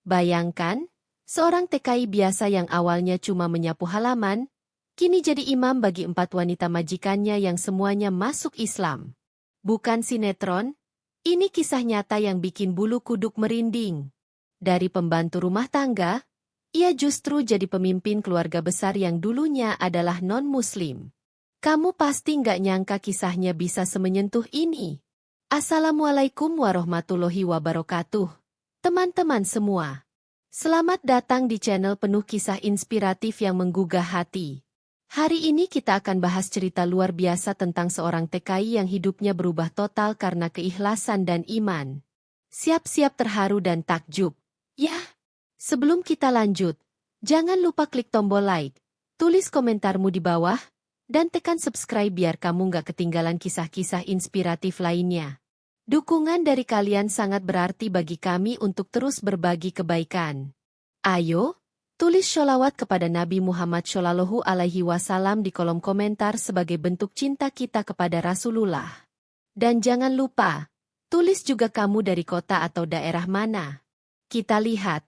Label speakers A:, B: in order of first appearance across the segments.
A: Bayangkan, seorang TKI biasa yang awalnya cuma menyapu halaman, kini jadi imam bagi 4 wanita majikannya yang semuanya masuk Islam. Bukan sinetron, ini kisah nyata yang bikin bulu kuduk merinding. Dari pembantu rumah tangga, ia justru jadi pemimpin keluarga besar yang dulunya adalah non-muslim. Kamu pasti nggak nyangka kisahnya bisa semenyentuh ini. Assalamualaikum warahmatullahi wabarakatuh. Teman-teman semua, selamat datang di channel penuh kisah inspiratif yang menggugah hati. Hari ini kita akan bahas cerita luar biasa tentang seorang TKI yang hidupnya berubah total karena keikhlasan dan iman. Siap-siap terharu dan takjub. Ya, sebelum kita lanjut, jangan lupa klik tombol like, tulis komentarmu di bawah, dan tekan subscribe biar kamu nggak ketinggalan kisah-kisah inspiratif lainnya. Dukungan dari kalian sangat berarti bagi kami untuk terus berbagi kebaikan. Ayo, tulis sholawat kepada Nabi Muhammad Shallallahu Alaihi Wasallam di kolom komentar sebagai bentuk cinta kita kepada Rasulullah. Dan jangan lupa, tulis juga kamu dari kota atau daerah mana. Kita lihat,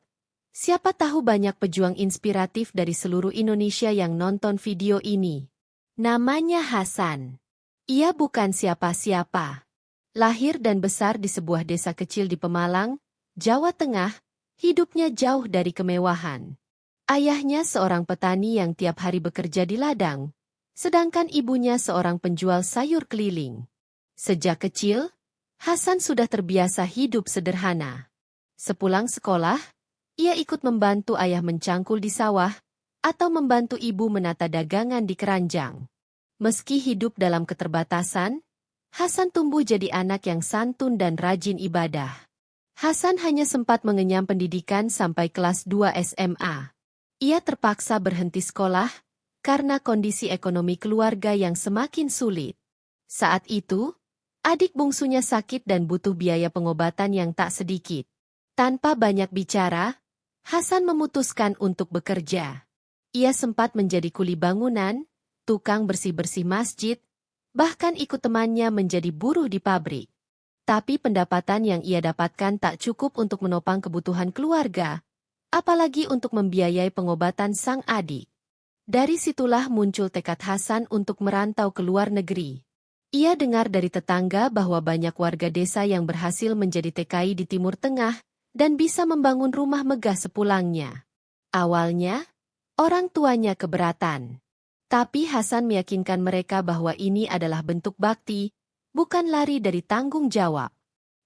A: siapa tahu banyak pejuang inspiratif dari seluruh Indonesia yang nonton video ini. Namanya Hasan. Ia bukan siapa-siapa. Lahir dan besar di sebuah desa kecil di Pemalang, Jawa Tengah, hidupnya jauh dari kemewahan. Ayahnya seorang petani yang tiap hari bekerja di ladang, sedangkan ibunya seorang penjual sayur keliling. Sejak kecil, Hasan sudah terbiasa hidup sederhana. Sepulang sekolah, ia ikut membantu ayah mencangkul di sawah, atau membantu ibu menata dagangan di keranjang. Meski hidup dalam keterbatasan, Hasan tumbuh jadi anak yang santun dan rajin ibadah. Hasan hanya sempat mengenyam pendidikan sampai kelas 2 SMA. Ia terpaksa berhenti sekolah karena kondisi ekonomi keluarga yang semakin sulit. Saat itu, adik bungsunya sakit dan butuh biaya pengobatan yang tak sedikit. Tanpa banyak bicara, Hasan memutuskan untuk bekerja. Ia sempat menjadi kuli bangunan, tukang bersih-bersih masjid, bahkan ikut temannya menjadi buruh di pabrik. Tapi pendapatan yang ia dapatkan tak cukup untuk menopang kebutuhan keluarga, apalagi untuk membiayai pengobatan sang adik. Dari situlah muncul tekad Hasan untuk merantau ke luar negeri. Ia dengar dari tetangga bahwa banyak warga desa yang berhasil menjadi TKI di Timur Tengah dan bisa membangun rumah megah sepulangnya. Awalnya, orang tuanya keberatan. Tapi Hasan meyakinkan mereka bahwa ini adalah bentuk bakti, bukan lari dari tanggung jawab.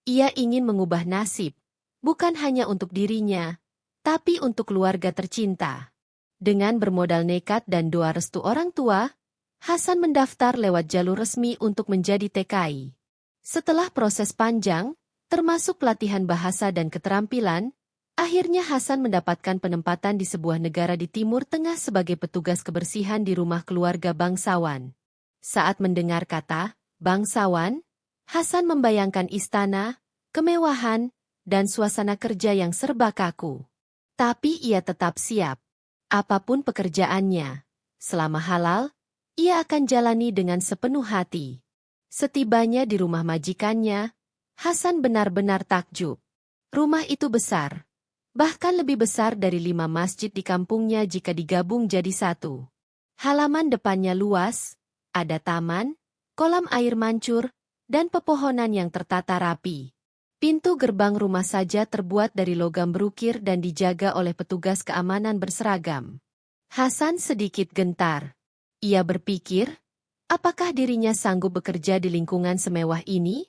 A: Ia ingin mengubah nasib, bukan hanya untuk dirinya, tapi untuk keluarga tercinta. Dengan bermodal nekat dan doa restu orang tua, Hasan mendaftar lewat jalur resmi untuk menjadi TKI. Setelah proses panjang, termasuk pelatihan bahasa dan keterampilan, akhirnya Hasan mendapatkan penempatan di sebuah negara di Timur Tengah sebagai petugas kebersihan di rumah keluarga bangsawan. Saat mendengar kata bangsawan, Hasan membayangkan istana, kemewahan, dan suasana kerja yang serba kaku. Tapi ia tetap siap. Apapun pekerjaannya, selama halal, ia akan jalani dengan sepenuh hati. Setibanya di rumah majikannya, Hasan benar-benar takjub. Rumah itu besar. Bahkan lebih besar dari 5 masjid di kampungnya jika digabung jadi satu. Halaman depannya luas, ada taman, kolam air mancur, dan pepohonan yang tertata rapi. Pintu gerbang rumah saja terbuat dari logam berukir dan dijaga oleh petugas keamanan berseragam. Hasan sedikit gentar. Ia berpikir, apakah dirinya sanggup bekerja di lingkungan semewah ini?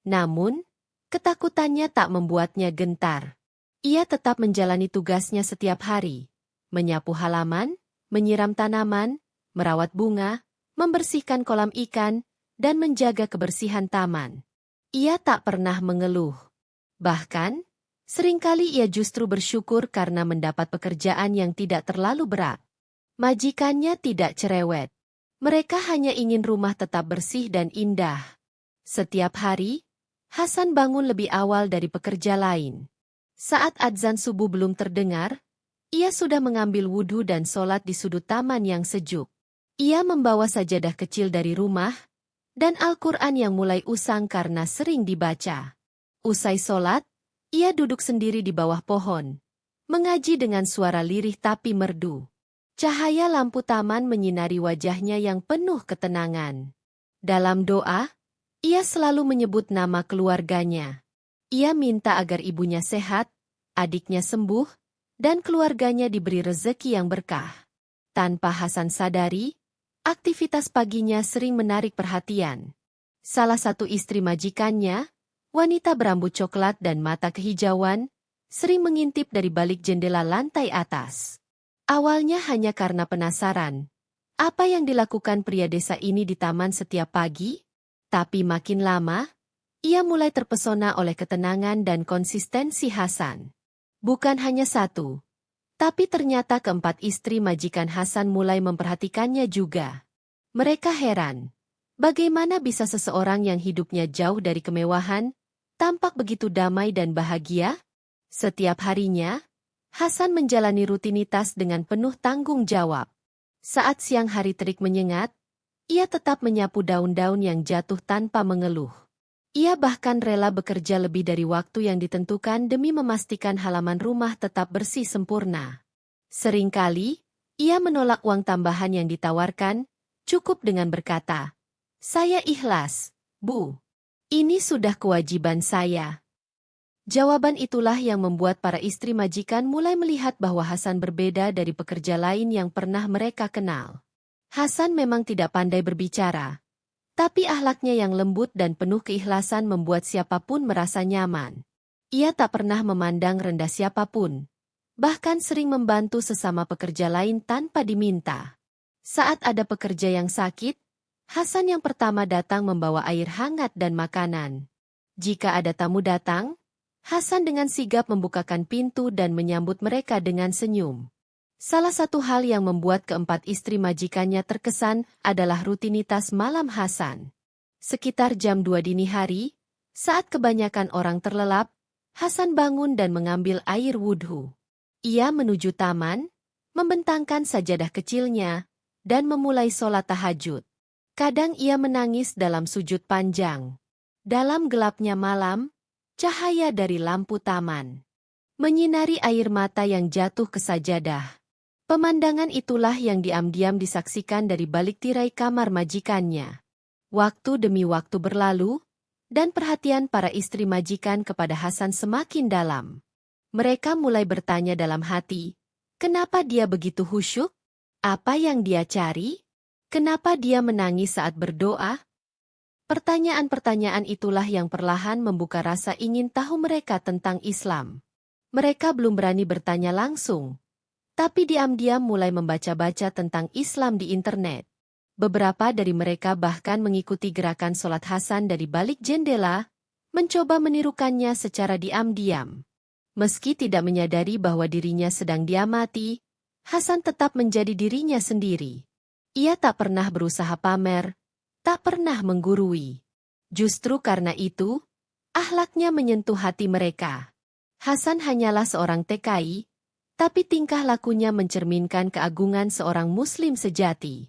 A: Namun, ketakutannya tak membuatnya gentar. Ia tetap menjalani tugasnya setiap hari, menyapu halaman, menyiram tanaman, merawat bunga, membersihkan kolam ikan, dan menjaga kebersihan taman. Ia tak pernah mengeluh. Bahkan, seringkali ia justru bersyukur karena mendapat pekerjaan yang tidak terlalu berat. Majikannya tidak cerewet. Mereka hanya ingin rumah tetap bersih dan indah. Setiap hari, Hasan bangun lebih awal dari pekerja lain. Saat adzan subuh belum terdengar, ia sudah mengambil wudhu dan sholat di sudut taman yang sejuk. Ia membawa sajadah kecil dari rumah, dan Al-Quran yang mulai usang karena sering dibaca. Usai sholat, ia duduk sendiri di bawah pohon, mengaji dengan suara lirih tapi merdu. Cahaya lampu taman menyinari wajahnya yang penuh ketenangan. Dalam doa, ia selalu menyebut nama keluarganya. Ia minta agar ibunya sehat, adiknya sembuh, dan keluarganya diberi rezeki yang berkah. Tanpa Hasan sadari, aktivitas paginya sering menarik perhatian. Salah satu istri majikannya, wanita berambut coklat dan mata kehijauan, sering mengintip dari balik jendela lantai atas. Awalnya hanya karena penasaran, apa yang dilakukan pria desa ini di taman setiap pagi? Tapi makin lama, ia mulai terpesona oleh ketenangan dan konsistensi Hasan. Bukan hanya satu, tapi ternyata keempat istri majikan Hasan mulai memperhatikannya juga. Mereka heran, bagaimana bisa seseorang yang hidupnya jauh dari kemewahan, tampak begitu damai dan bahagia? Setiap harinya, Hasan menjalani rutinitas dengan penuh tanggung jawab. Saat siang hari terik menyengat, ia tetap menyapu daun-daun yang jatuh tanpa mengeluh. Ia bahkan rela bekerja lebih dari waktu yang ditentukan demi memastikan halaman rumah tetap bersih sempurna. Seringkali, ia menolak uang tambahan yang ditawarkan, cukup dengan berkata, "Saya ikhlas, Bu. Ini sudah kewajiban saya." Jawaban itulah yang membuat para istri majikan mulai melihat bahwa Hasan berbeda dari pekerja lain yang pernah mereka kenal. Hasan memang tidak pandai berbicara, tapi akhlaknya yang lembut dan penuh keikhlasan membuat siapapun merasa nyaman. Ia tak pernah memandang rendah siapapun, bahkan sering membantu sesama pekerja lain tanpa diminta. Saat ada pekerja yang sakit, Hasan yang pertama datang membawa air hangat dan makanan. Jika ada tamu datang, Hasan dengan sigap membukakan pintu dan menyambut mereka dengan senyum. Salah satu hal yang membuat keempat istri majikannya terkesan adalah rutinitas malam Hasan. Sekitar jam 2 dini hari, saat kebanyakan orang terlelap, Hasan bangun dan mengambil air wudhu. Ia menuju taman, membentangkan sajadah kecilnya, dan memulai sholat tahajud. Kadang ia menangis dalam sujud panjang. Dalam gelapnya malam, cahaya dari lampu taman menyinari air mata yang jatuh ke sajadah. Pemandangan itulah yang diam-diam disaksikan dari balik tirai kamar majikannya. Waktu demi waktu berlalu, dan perhatian para istri majikan kepada Hasan semakin dalam. Mereka mulai bertanya dalam hati, kenapa dia begitu khusyuk? Apa yang dia cari? Kenapa dia menangis saat berdoa? Pertanyaan-pertanyaan itulah yang perlahan membuka rasa ingin tahu mereka tentang Islam. Mereka belum berani bertanya langsung, tapi diam-diam mulai membaca-baca tentang Islam di internet. Beberapa dari mereka bahkan mengikuti gerakan sholat Hasan dari balik jendela, mencoba menirukannya secara diam-diam. Meski tidak menyadari bahwa dirinya sedang diamati, Hasan tetap menjadi dirinya sendiri. Ia tak pernah berusaha pamer, tak pernah menggurui. Justru karena itu, akhlaknya menyentuh hati mereka. Hasan hanyalah seorang TKI, tapi tingkah lakunya mencerminkan keagungan seorang Muslim sejati.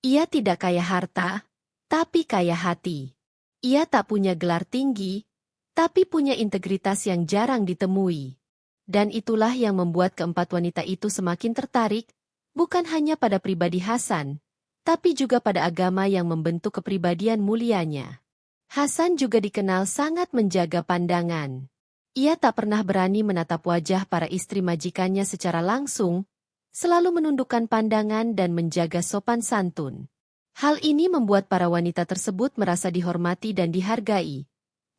A: Ia tidak kaya harta, tapi kaya hati. Ia tak punya gelar tinggi, tapi punya integritas yang jarang ditemui. Dan itulah yang membuat keempat wanita itu semakin tertarik, bukan hanya pada pribadi Hasan, tapi juga pada agama yang membentuk kepribadian mulianya. Hasan juga dikenal sangat menjaga pandangan. Ia tak pernah berani menatap wajah para istri majikannya secara langsung, selalu menundukkan pandangan dan menjaga sopan santun. Hal ini membuat para wanita tersebut merasa dihormati dan dihargai,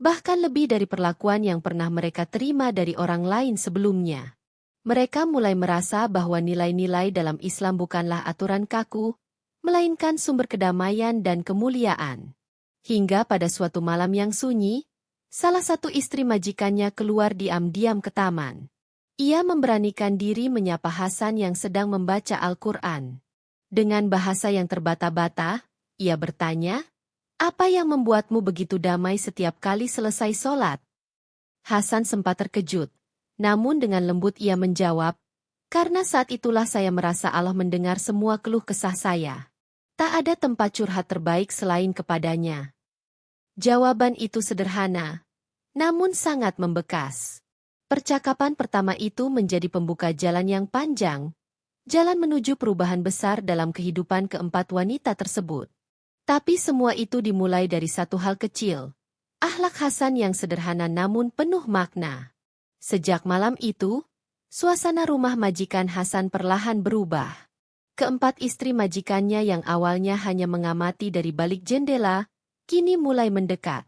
A: bahkan lebih dari perlakuan yang pernah mereka terima dari orang lain sebelumnya. Mereka mulai merasa bahwa nilai-nilai dalam Islam bukanlah aturan kaku, melainkan sumber kedamaian dan kemuliaan. Hingga pada suatu malam yang sunyi, salah satu istri majikannya keluar diam-diam ke taman. Ia memberanikan diri menyapa Hasan yang sedang membaca Al-Quran. Dengan bahasa yang terbata-bata, ia bertanya, "Apa yang membuatmu begitu damai setiap kali selesai sholat?" Hasan sempat terkejut, namun dengan lembut ia menjawab, "Karena saat itulah saya merasa Allah mendengar semua keluh kesah saya. Tak ada tempat curhat terbaik selain kepadanya." Jawaban itu sederhana, namun sangat membekas. Percakapan pertama itu menjadi pembuka jalan yang panjang, jalan menuju perubahan besar dalam kehidupan keempat wanita tersebut. Tapi semua itu dimulai dari satu hal kecil, akhlak Hasan yang sederhana namun penuh makna. Sejak malam itu, suasana rumah majikan Hasan perlahan berubah. Keempat istri majikannya yang awalnya hanya mengamati dari balik jendela, kini mulai mendekat.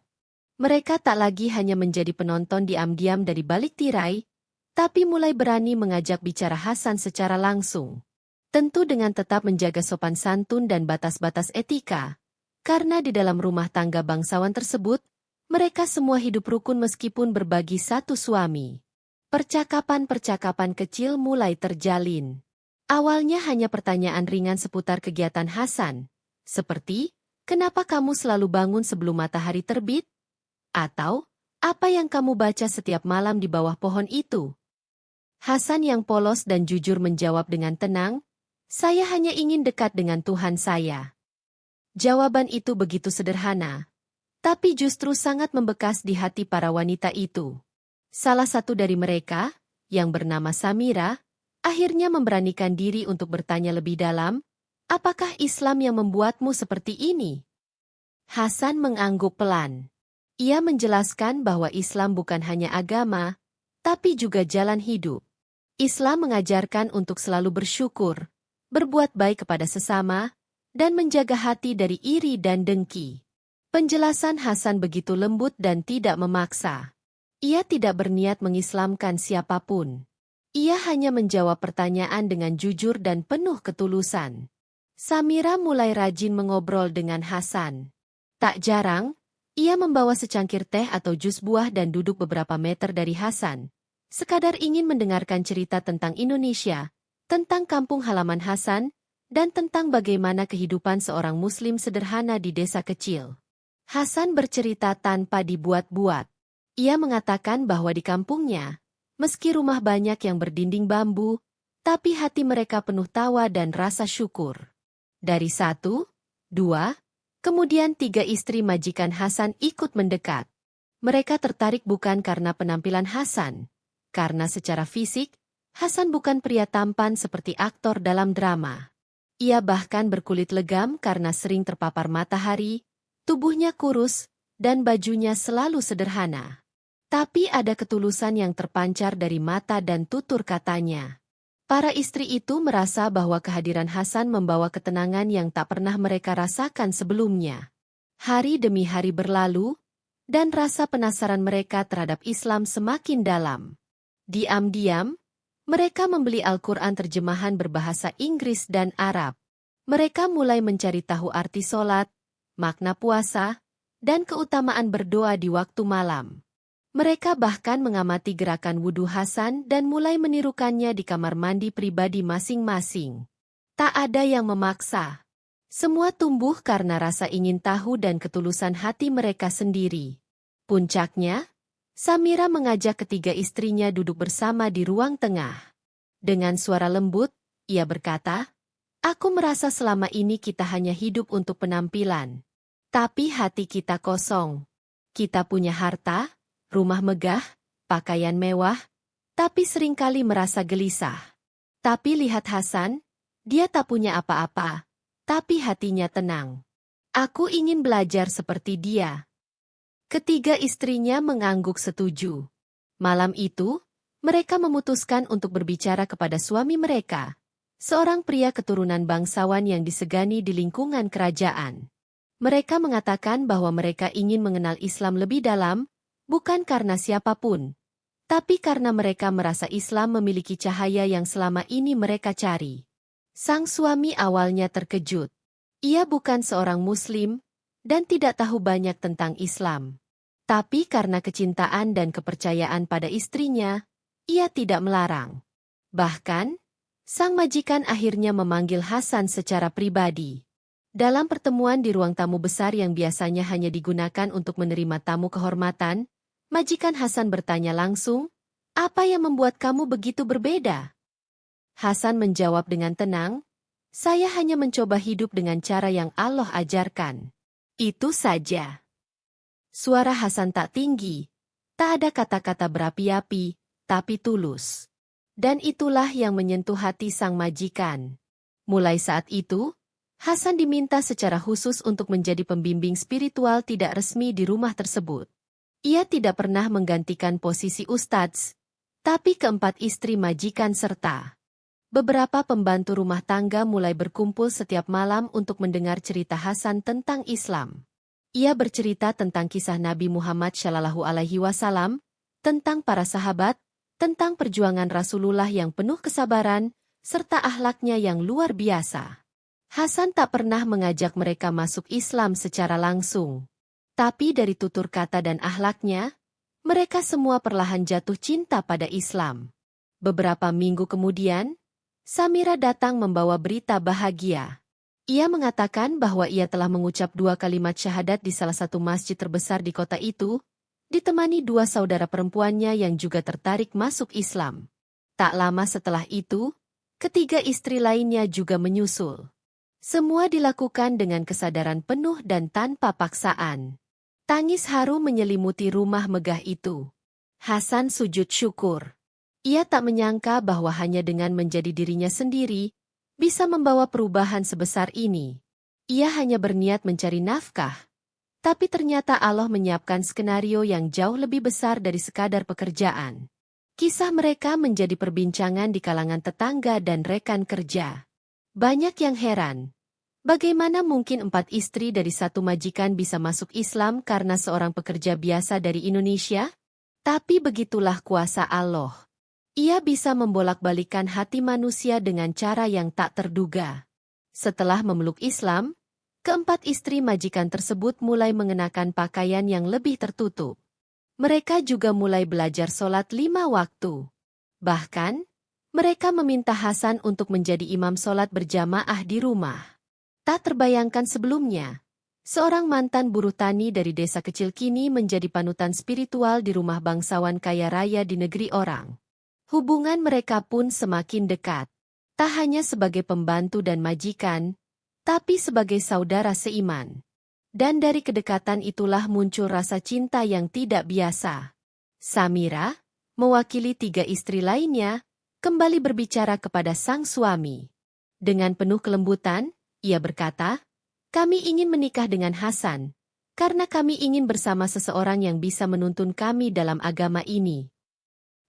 A: Mereka tak lagi hanya menjadi penonton diam-diam dari balik tirai, tapi mulai berani mengajak bicara Hasan secara langsung. Tentu dengan tetap menjaga sopan santun dan batas-batas etika, karena di dalam rumah tangga bangsawan tersebut, mereka semua hidup rukun meskipun berbagi satu suami. Percakapan-percakapan kecil mulai terjalin. Awalnya hanya pertanyaan ringan seputar kegiatan Hasan, seperti, "Kenapa kamu selalu bangun sebelum matahari terbit?" Atau, "Apa yang kamu baca setiap malam di bawah pohon itu?" Hasan yang polos dan jujur menjawab dengan tenang, "Saya hanya ingin dekat dengan Tuhan saya." Jawaban itu begitu sederhana, tapi justru sangat membekas di hati para wanita itu. Salah satu dari mereka, yang bernama Samira, akhirnya memberanikan diri untuk bertanya lebih dalam, "Apakah Islam yang membuatmu seperti ini?" Hasan mengangguk pelan. Ia menjelaskan bahwa Islam bukan hanya agama, tapi juga jalan hidup. Islam mengajarkan untuk selalu bersyukur, berbuat baik kepada sesama, dan menjaga hati dari iri dan dengki. Penjelasan Hasan begitu lembut dan tidak memaksa. Ia tidak berniat mengislamkan siapapun. Ia hanya menjawab pertanyaan dengan jujur dan penuh ketulusan. Samira mulai rajin mengobrol dengan Hasan. Tak jarang, ia membawa secangkir teh atau jus buah dan duduk beberapa meter dari Hasan. Sekadar ingin mendengarkan cerita tentang Indonesia, tentang kampung halaman Hasan, dan tentang bagaimana kehidupan seorang Muslim sederhana di desa kecil. Hasan bercerita tanpa dibuat-buat. Ia mengatakan bahwa di kampungnya, meski rumah banyak yang berdinding bambu, tapi hati mereka penuh tawa dan rasa syukur. Dari 1, 2, kemudian 3 istri majikan Hasan ikut mendekat. Mereka tertarik bukan karena penampilan Hasan, karena secara fisik, Hasan bukan pria tampan seperti aktor dalam drama. Ia bahkan berkulit legam karena sering terpapar matahari, tubuhnya kurus, dan bajunya selalu sederhana. Tapi ada ketulusan yang terpancar dari mata dan tutur katanya. Para istri itu merasa bahwa kehadiran Hasan membawa ketenangan yang tak pernah mereka rasakan sebelumnya. Hari demi hari berlalu, dan rasa penasaran mereka terhadap Islam semakin dalam. Diam-diam, mereka membeli Al-Quran terjemahan berbahasa Inggris dan Arab. Mereka mulai mencari tahu arti sholat, makna puasa, dan keutamaan berdoa di waktu malam. Mereka bahkan mengamati gerakan wudhu Hasan dan mulai menirukannya di kamar mandi pribadi masing-masing. Tak ada yang memaksa. Semua tumbuh karena rasa ingin tahu dan ketulusan hati mereka sendiri. Puncaknya, Samira mengajak ketiga istrinya duduk bersama di ruang tengah. Dengan suara lembut, ia berkata, "Aku merasa selama ini kita hanya hidup untuk penampilan. Tapi hati kita kosong. Kita punya harta, rumah megah, pakaian mewah, tapi seringkali merasa gelisah. Tapi lihat Hasan, dia tak punya apa-apa, tapi hatinya tenang. Aku ingin belajar seperti dia." Ketiga istrinya mengangguk setuju. Malam itu, mereka memutuskan untuk berbicara kepada suami mereka, seorang pria keturunan bangsawan yang disegani di lingkungan kerajaan. Mereka mengatakan bahwa mereka ingin mengenal Islam lebih dalam, bukan karena siapapun, tapi karena mereka merasa Islam memiliki cahaya yang selama ini mereka cari. Sang suami awalnya terkejut. Ia bukan seorang Muslim, dan tidak tahu banyak tentang Islam. Tapi karena kecintaan dan kepercayaan pada istrinya, ia tidak melarang. Bahkan, sang majikan akhirnya memanggil Hasan secara pribadi. Dalam pertemuan di ruang tamu besar yang biasanya hanya digunakan untuk menerima tamu kehormatan, majikan Hasan bertanya langsung, "Apa yang membuat kamu begitu berbeda?" Hasan menjawab dengan tenang, "Saya hanya mencoba hidup dengan cara yang Allah ajarkan. Itu saja." Suara Hasan tak tinggi, tak ada kata-kata berapi-api, tapi tulus. Dan itulah yang menyentuh hati sang majikan. Mulai saat itu, Hasan diminta secara khusus untuk menjadi pembimbing spiritual tidak resmi di rumah tersebut. Ia tidak pernah menggantikan posisi ustadz, tapi keempat istri majikan serta beberapa pembantu rumah tangga mulai berkumpul setiap malam untuk mendengar cerita Hasan tentang Islam. Ia bercerita tentang kisah Nabi Muhammad SAW, tentang para sahabat, tentang perjuangan Rasulullah yang penuh kesabaran, serta akhlaknya yang luar biasa. Hasan tak pernah mengajak mereka masuk Islam secara langsung. Tapi dari tutur kata dan akhlaknya, mereka semua perlahan jatuh cinta pada Islam. Beberapa minggu kemudian, Samira datang membawa berita bahagia. Ia mengatakan bahwa ia telah mengucap 2 kalimat syahadat di salah satu masjid terbesar di kota itu, ditemani 2 saudara perempuannya yang juga tertarik masuk Islam. Tak lama setelah itu, ketiga istri lainnya juga menyusul. Semua dilakukan dengan kesadaran penuh dan tanpa paksaan. Tangis haru menyelimuti rumah megah itu. Hasan sujud syukur. Ia tak menyangka bahwa hanya dengan menjadi dirinya sendiri, bisa membawa perubahan sebesar ini. Ia hanya berniat mencari nafkah. Tapi ternyata Allah menyiapkan skenario yang jauh lebih besar dari sekadar pekerjaan. Kisah mereka menjadi perbincangan di kalangan tetangga dan rekan kerja. Banyak yang heran. Bagaimana mungkin 4 istri dari satu majikan bisa masuk Islam karena seorang pekerja biasa dari Indonesia? Tapi begitulah kuasa Allah. Ia bisa membolak-balikan hati manusia dengan cara yang tak terduga. Setelah memeluk Islam, keempat istri majikan tersebut mulai mengenakan pakaian yang lebih tertutup. Mereka juga mulai belajar sholat 5 waktu. Bahkan, mereka meminta Hasan untuk menjadi imam sholat berjamaah di rumah. Tak terbayangkan sebelumnya, seorang mantan buruh tani dari desa kecil kini menjadi panutan spiritual di rumah bangsawan kaya raya di negeri orang. Hubungan mereka pun semakin dekat. Tak hanya sebagai pembantu dan majikan, tapi sebagai saudara seiman. Dan dari kedekatan itulah muncul rasa cinta yang tidak biasa. Samira, mewakili 3 istri lainnya, kembali berbicara kepada sang suami. Dengan penuh kelembutan, ia berkata, "Kami ingin menikah dengan Hasan, karena kami ingin bersama seseorang yang bisa menuntun kami dalam agama ini."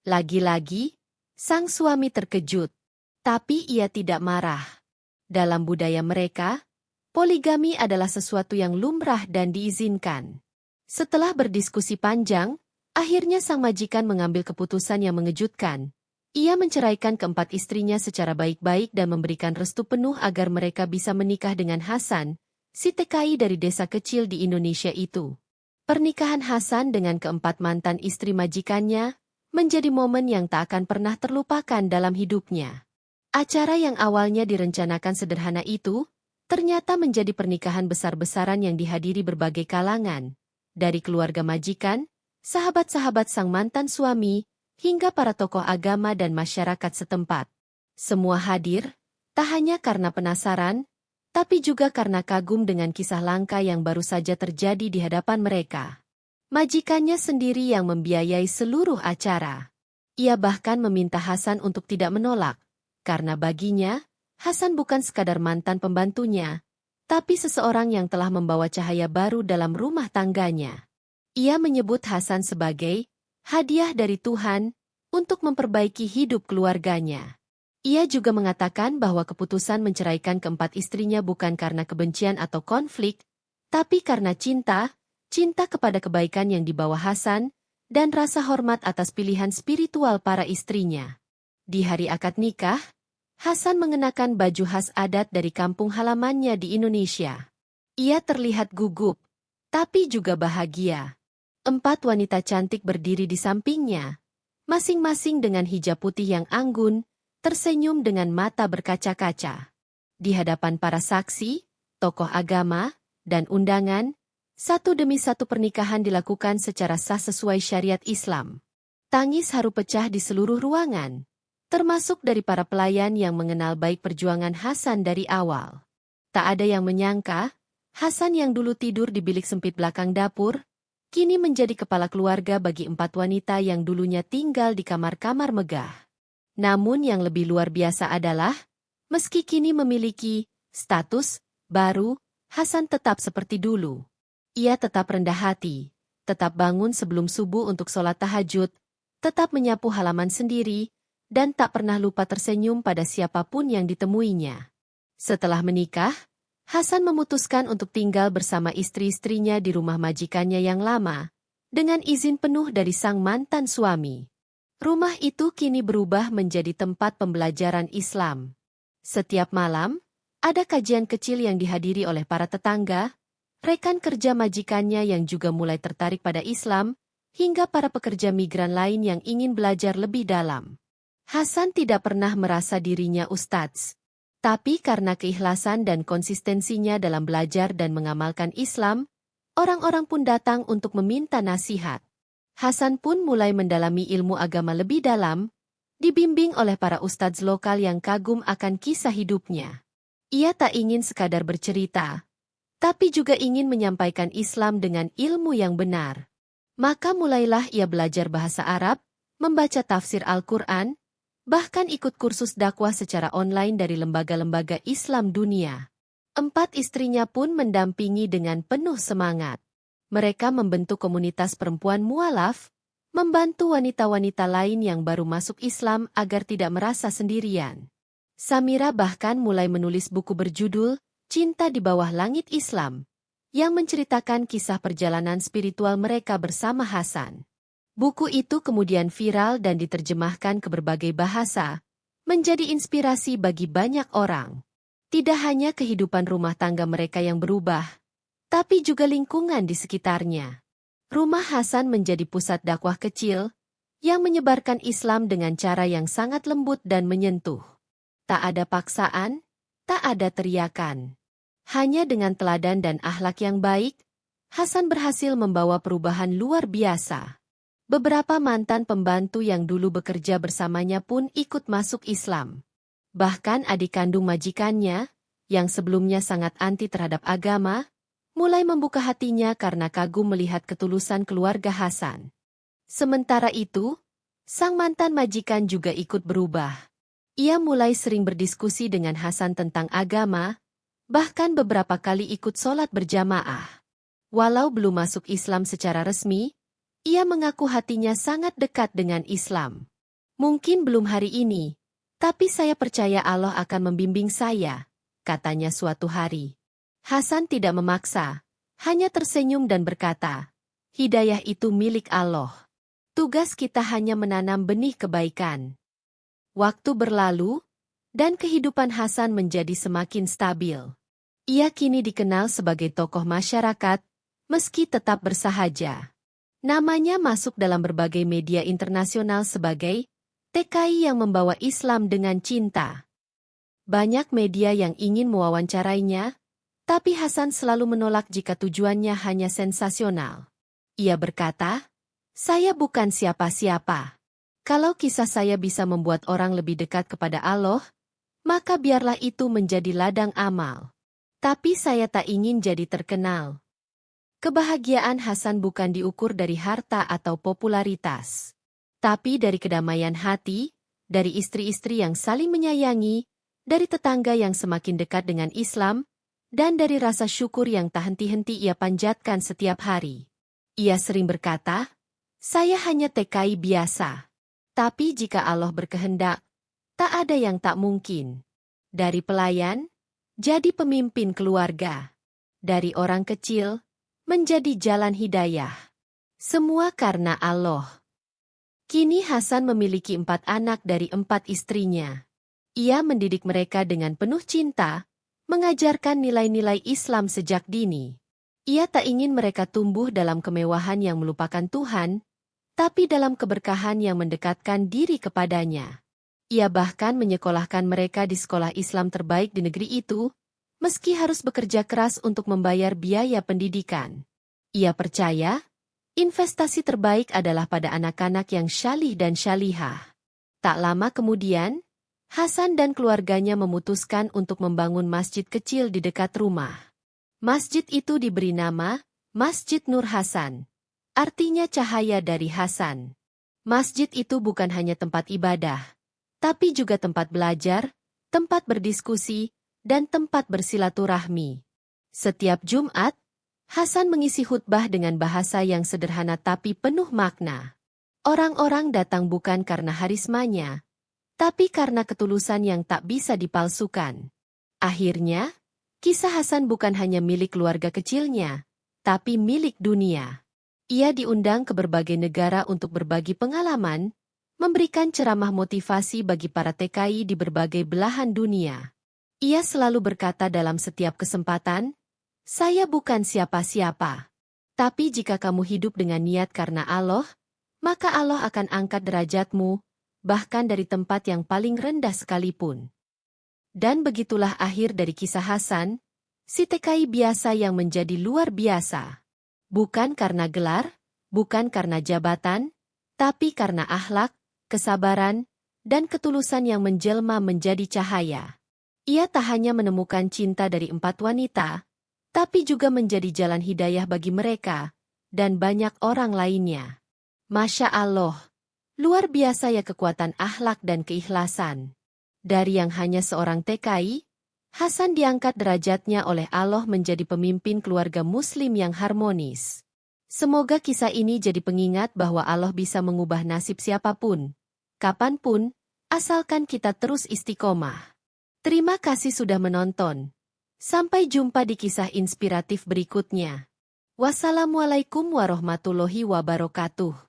A: Lagi-lagi, sang suami terkejut, tapi ia tidak marah. Dalam budaya mereka, poligami adalah sesuatu yang lumrah dan diizinkan. Setelah berdiskusi panjang, akhirnya sang majikan mengambil keputusan yang mengejutkan. Ia menceraikan keempat istrinya secara baik-baik dan memberikan restu penuh agar mereka bisa menikah dengan Hasan, si TKI dari desa kecil di Indonesia itu. Pernikahan Hasan dengan keempat mantan istri majikannya menjadi momen yang tak akan pernah terlupakan dalam hidupnya. Acara yang awalnya direncanakan sederhana itu, ternyata menjadi pernikahan besar-besaran yang dihadiri berbagai kalangan, dari keluarga majikan, sahabat-sahabat sang mantan suami, hingga para tokoh agama dan masyarakat setempat. Semua hadir, tak hanya karena penasaran, tapi juga karena kagum dengan kisah langka yang baru saja terjadi di hadapan mereka. Majikannya sendiri yang membiayai seluruh acara. Ia bahkan meminta Hasan untuk tidak menolak, karena baginya, Hasan bukan sekadar mantan pembantunya, tapi seseorang yang telah membawa cahaya baru dalam rumah tangganya. Ia menyebut Hasan sebagai hadiah dari Tuhan untuk memperbaiki hidup keluarganya. Ia juga mengatakan bahwa keputusan menceraikan keempat istrinya bukan karena kebencian atau konflik, tapi karena cinta kepada kebaikan yang dibawa Hasan, dan rasa hormat atas pilihan spiritual para istrinya. Di hari akad nikah, Hasan mengenakan baju khas adat dari kampung halamannya di Indonesia. Ia terlihat gugup, tapi juga bahagia. 4 wanita cantik berdiri di sampingnya, masing-masing dengan hijab putih yang anggun, tersenyum dengan mata berkaca-kaca. Di hadapan para saksi, tokoh agama, dan undangan, satu demi satu pernikahan dilakukan secara sah sesuai syariat Islam. Tangis haru pecah di seluruh ruangan, termasuk dari para pelayan yang mengenal baik perjuangan Hasan dari awal. Tak ada yang menyangka, Hasan yang dulu tidur di bilik sempit belakang dapur, kini menjadi kepala keluarga bagi 4 wanita yang dulunya tinggal di kamar-kamar megah. Namun yang lebih luar biasa adalah, meski kini memiliki status baru, Hasan tetap seperti dulu. Ia tetap rendah hati, tetap bangun sebelum subuh untuk sholat tahajud, tetap menyapu halaman sendiri, dan tak pernah lupa tersenyum pada siapapun yang ditemuinya. Setelah menikah, Hasan memutuskan untuk tinggal bersama istri-istrinya di rumah majikannya yang lama, dengan izin penuh dari sang mantan suami. Rumah itu kini berubah menjadi tempat pembelajaran Islam. Setiap malam, ada kajian kecil yang dihadiri oleh para tetangga, rekan kerja majikannya yang juga mulai tertarik pada Islam, hingga para pekerja migran lain yang ingin belajar lebih dalam. Hasan tidak pernah merasa dirinya ustadz. Tapi karena keikhlasan dan konsistensinya dalam belajar dan mengamalkan Islam, orang-orang pun datang untuk meminta nasihat. Hasan pun mulai mendalami ilmu agama lebih dalam, dibimbing oleh para ustadz lokal yang kagum akan kisah hidupnya. Ia tak ingin sekadar bercerita, tapi juga ingin menyampaikan Islam dengan ilmu yang benar. Maka mulailah ia belajar bahasa Arab, membaca tafsir Al-Quran, bahkan ikut kursus dakwah secara online dari lembaga-lembaga Islam dunia. 4 istrinya pun mendampingi dengan penuh semangat. Mereka membentuk komunitas perempuan mualaf, membantu wanita-wanita lain yang baru masuk Islam agar tidak merasa sendirian. Samira bahkan mulai menulis buku berjudul Cinta di Bawah Langit Islam, yang menceritakan kisah perjalanan spiritual mereka bersama Hasan. Buku itu kemudian viral dan diterjemahkan ke berbagai bahasa, menjadi inspirasi bagi banyak orang. Tidak hanya kehidupan rumah tangga mereka yang berubah, tapi juga lingkungan di sekitarnya. Rumah Hasan menjadi pusat dakwah kecil, yang menyebarkan Islam dengan cara yang sangat lembut dan menyentuh. Tak ada paksaan, tak ada teriakan. Hanya dengan teladan dan akhlak yang baik, Hasan berhasil membawa perubahan luar biasa. Beberapa mantan pembantu yang dulu bekerja bersamanya pun ikut masuk Islam. Bahkan adik kandung majikannya, yang sebelumnya sangat anti terhadap agama, mulai membuka hatinya karena kagum melihat ketulusan keluarga Hasan. Sementara itu, sang mantan majikan juga ikut berubah. Ia mulai sering berdiskusi dengan Hasan tentang agama, bahkan beberapa kali ikut sholat berjamaah. Walau belum masuk Islam secara resmi, ia mengaku hatinya sangat dekat dengan Islam. Mungkin belum hari ini, tapi saya percaya Allah akan membimbing saya, katanya suatu hari. Hasan tidak memaksa, hanya tersenyum dan berkata, hidayah itu milik Allah. Tugas kita hanya menanam benih kebaikan. Waktu berlalu, dan kehidupan Hasan menjadi semakin stabil. Ia kini dikenal sebagai tokoh masyarakat, meski tetap bersahaja. Namanya masuk dalam berbagai media internasional sebagai TKI yang membawa Islam dengan cinta. Banyak media yang ingin mewawancarainya, tapi Hasan selalu menolak jika tujuannya hanya sensasional. Ia berkata, saya bukan siapa-siapa. Kalau kisah saya bisa membuat orang lebih dekat kepada Allah, maka biarlah itu menjadi ladang amal. Tapi saya tak ingin jadi terkenal. Kebahagiaan Hasan bukan diukur dari harta atau popularitas, tapi dari kedamaian hati, dari istri-istri yang saling menyayangi, dari tetangga yang semakin dekat dengan Islam, dan dari rasa syukur yang tak henti-henti ia panjatkan setiap hari. Ia sering berkata, saya hanya TKI biasa. Tapi jika Allah berkehendak, tak ada yang tak mungkin. Dari pelayan, jadi pemimpin keluarga. Dari orang kecil, menjadi jalan hidayah. Semua karena Allah. Kini Hasan memiliki 4 anak dari 4 istrinya. Ia mendidik mereka dengan penuh cinta, mengajarkan nilai-nilai Islam sejak dini. Ia tak ingin mereka tumbuh dalam kemewahan yang melupakan Tuhan, tapi dalam keberkahan yang mendekatkan diri kepadanya. Ia bahkan menyekolahkan mereka di sekolah Islam terbaik di negeri itu, meski harus bekerja keras untuk membayar biaya pendidikan. Ia percaya, investasi terbaik adalah pada anak-anak yang syalih dan syalihah. Tak lama kemudian, Hasan dan keluarganya memutuskan untuk membangun masjid kecil di dekat rumah. Masjid itu diberi nama Masjid Nur Hasan, artinya cahaya dari Hasan. Masjid itu bukan hanya tempat ibadah, tapi juga tempat belajar, tempat berdiskusi, dan tempat bersilaturahmi. Setiap Jumat, Hasan mengisi khutbah dengan bahasa yang sederhana tapi penuh makna. Orang-orang datang bukan karena harismanya, tapi karena ketulusan yang tak bisa dipalsukan. Akhirnya, kisah Hasan bukan hanya milik keluarga kecilnya, tapi milik dunia. Ia diundang ke berbagai negara untuk berbagi pengalaman, memberikan ceramah motivasi bagi para TKI di berbagai belahan dunia. Ia selalu berkata dalam setiap kesempatan, "Saya bukan siapa-siapa. Tapi jika kamu hidup dengan niat karena Allah, maka Allah akan angkat derajatmu, bahkan dari tempat yang paling rendah sekalipun." Dan begitulah akhir dari kisah Hasan, si TKI biasa yang menjadi luar biasa. Bukan karena gelar, bukan karena jabatan, tapi karena akhlak, kesabaran, dan ketulusan yang menjelma menjadi cahaya. Ia tak hanya menemukan cinta dari 4 wanita, tapi juga menjadi jalan hidayah bagi mereka, dan banyak orang lainnya. Masya Allah, luar biasa ya kekuatan akhlak dan keikhlasan. Dari yang hanya seorang TKI, Hasan diangkat derajatnya oleh Allah menjadi pemimpin keluarga Muslim yang harmonis. Semoga kisah ini jadi pengingat bahwa Allah bisa mengubah nasib siapapun, kapanpun, asalkan kita terus istiqomah. Terima kasih sudah menonton. Sampai jumpa di kisah inspiratif berikutnya. Wassalamualaikum warahmatullahi wabarakatuh.